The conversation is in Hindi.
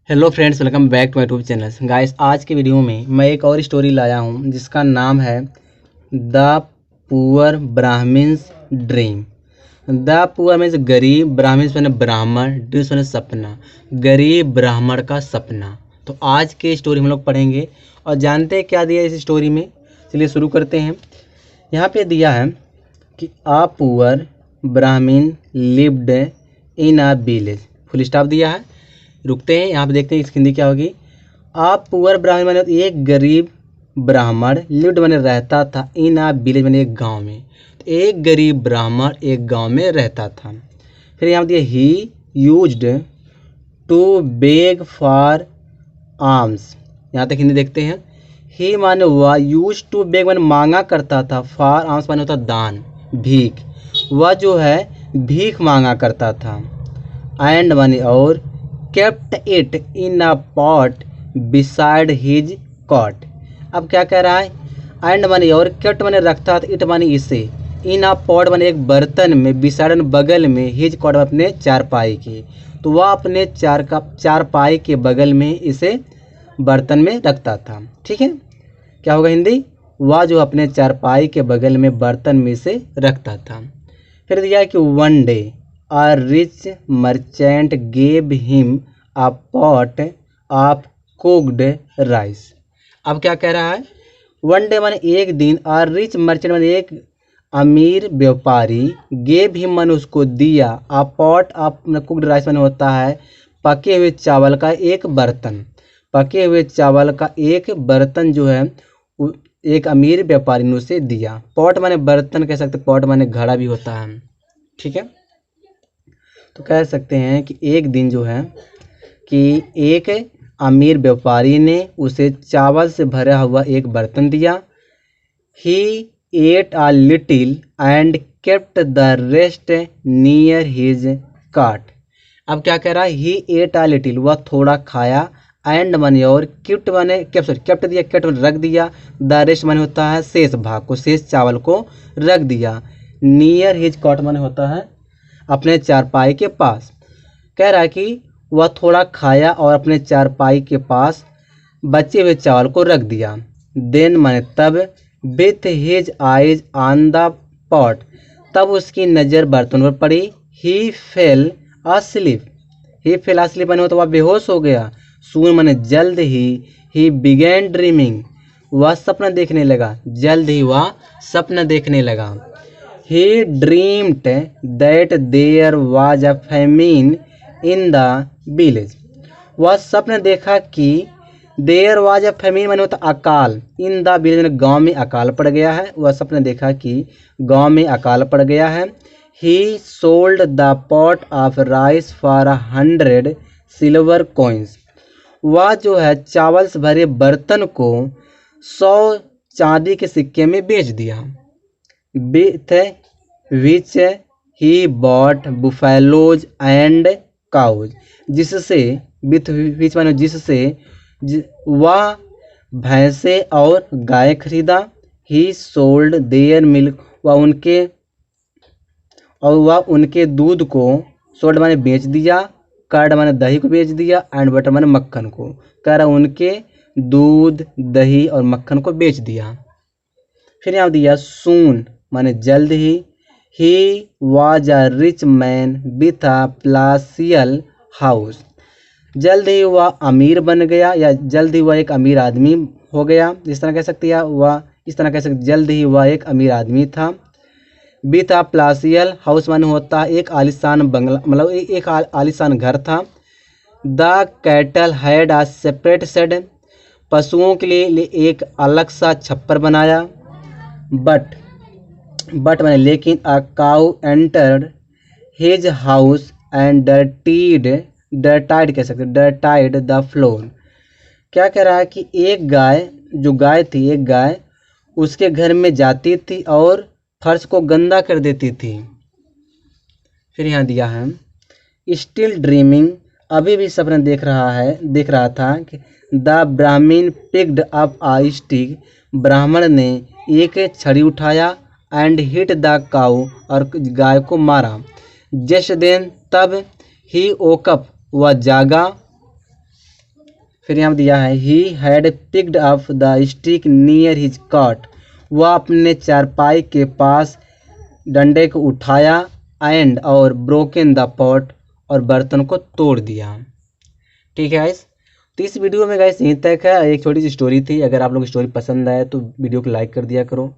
Hello friends, welcome back to my YouTube channel. Guys, आज के वीडियो में मैं एक और स्टोरी लाया हूँ जिसका नाम है the poor Brahmin's dream. The poor means गरीब, ब्राह्मण्स मैंने ब्राह्मण, ड्रीम्स मैंने सपना, गरीब ब्राह्मण का सपना। तो आज के स्टोरी हम लोग पढ़ेंगे और जानते हैं क्या दिया इस स्टोरी में। चलिए शुरू करते हैं। यहाँ पे दिया है कि आ पुअर ब्राह्मण lived in a village, full stop दिया है। रुकते हैं, यहाँ पे देखते हैं इसकी हिंदी क्या होगी। आप पुअर ब्राह्मण माने एक गरीब ब्राह्मण, लिव्ड माने रहता था, इन आ विलेज माने एक गांव में। तो एक गरीब ब्राह्मण एक गांव में रहता था। फिर यहाँ दिया he used to beg for alms. यहाँ तक हिंदी देखते हैं। ही माने वह, यूज टू बेग माने मांगा करता था, फॉर आर्म्स माने होता दान, भीख। वह जो है भीख मांगा करता था। एंड माने और, kept it in a pot beside his cot. अब क्या कह रहा है, एंड माने और, केप्ट माने रखता था, इट माने इसे, इन अ पॉट माने एक बर्तन में, बिसाइड बगल में, हिज कॉट अपने चारपाई के। तो वह अपने चारपाई के बगल में इसे बर्तन में रखता था। ठीक है, क्या होगा हिंदी, वह जो अपने चारपाई के बगल में बर्तन में इसे रखता था। फिर दिया कि one day a rich merchant gave him a pot of cooked rice। अब क्या कह रहा है, वन डे माने एक दिन, a rich merchant माने एक अमीर व्यापारी, gave him माने उसको दिया, a pot of cooked rice माने होता है पके हुए चावल का एक बर्तन। पके हुए चावल का एक बर्तन जो है एक अमीर व्यापारी ने उसे दिया। पॉट माने बर्तन कह सकते, पॉट माने घड़ा भी होता है। ठीक है, तो कह सकते हैं कि एक दिन जो है कि एक अमीर व्यापारी ने उसे चावल से भरा हुआ एक बर्तन दिया। He ate a little and kept the rest near his cart. अब क्या कह रहा है, ही एट अ लिटिल, वह थोड़ा खाया, एंड माने और, केप्ट माने केप्ट दिया, केप्ट माने रख दिया, द रेस्ट माने होता है शेष भाग को, शेष चावल को रख दिया। नियर हिज कार्ट माने होता है अपने चारपाई के पास। कह रहा है कि वह थोड़ा खाया और अपने चारपाई के पास बचे हुए चावल को रख दिया। देन माने तब, with his eyes on the pot, तब उसकी नज़र बर्तन पर पड़ी। ही फेल अस्लीप, ही फेल अस्लीप माने तो वह बेहोश हो गया। सून माने जल्द ही बिगेन ड्रीमिंग, वह सपना देखने लगा, जल्द ही वह सपना देखने लगा। He dreamed that there was a famine in the village। वह सपना देखा कि there was a famine माने होता अकाल, in the village माने गांव में अकाल पड़ गया है। वह सपना देखा कि गांव में अकाल पड़ गया है। He sold the pot of rice for 100 silver coins। वह जो है चावल से भरे बर्तन को 100 चांदी के सिक्के में बेच दिया। with which he bought buffaloes and cows, जिससे with which माने जिससे वह भैंसे और गाय खरीदा। he sold their milk, वह उनके दूध को, सोल्ड माने बेच दिया, कर्ड माने दही को बेच दिया, एंड बटर माने मक्खन को। कह रहा उनके दूध, दही और मक्खन को बेच दिया। फिर यहाँ दिया सून माने जल्द ही was a rich man with a palatial house. जल्द ही वह अमीर बन गया, या जल्द ही वह एक अमीर आदमी हो गया, इस तरह कह सकते हैं। वह इस तरह कह सकते, जल्द ही वह एक अमीर आदमी था। विथ अ प्लासियल हाउस माने होता है एक आलिशान बंगला, मतलब एक आलिशान घर था। The cattle had a separate shed, पशुओं के लिए एक अलग सा छप्पर बनाया। बट माने लेकिन, a cow entered his house and dirtied कह सकते, डर्टाइड द फ्लोर। क्या कह रहा है कि एक गाय, जो गाय थी, एक गाय उसके घर में जाती थी और फर्श को गंदा कर देती थी। फिर यहाँ दिया है स्टिल ड्रीमिंग, अभी भी सपना देख रहा था कि द ब्राह्मण पिक्ड अप आ स्टिक, ब्राह्मण ने एक छड़ी उठाया, एंड हिट द काऊ, और गाय को मारा। जस्ट देन, तब, ही ओकअप, वह जागा, फिर यहाँ दिया है he had picked up the stick near his cot, वह अपने चारपाई के पास डंडे को उठाया एंड और ब्रोकन द पॉट, और बर्तन को तोड़ दिया। ठीक है गाइस, तो इस वीडियो में गाइस यहीं तक है। एक छोटी सी स्टोरी थी। अगर आप लोग स्टोरी पसंद आए तो वीडियो को लाइक कर दिया करो।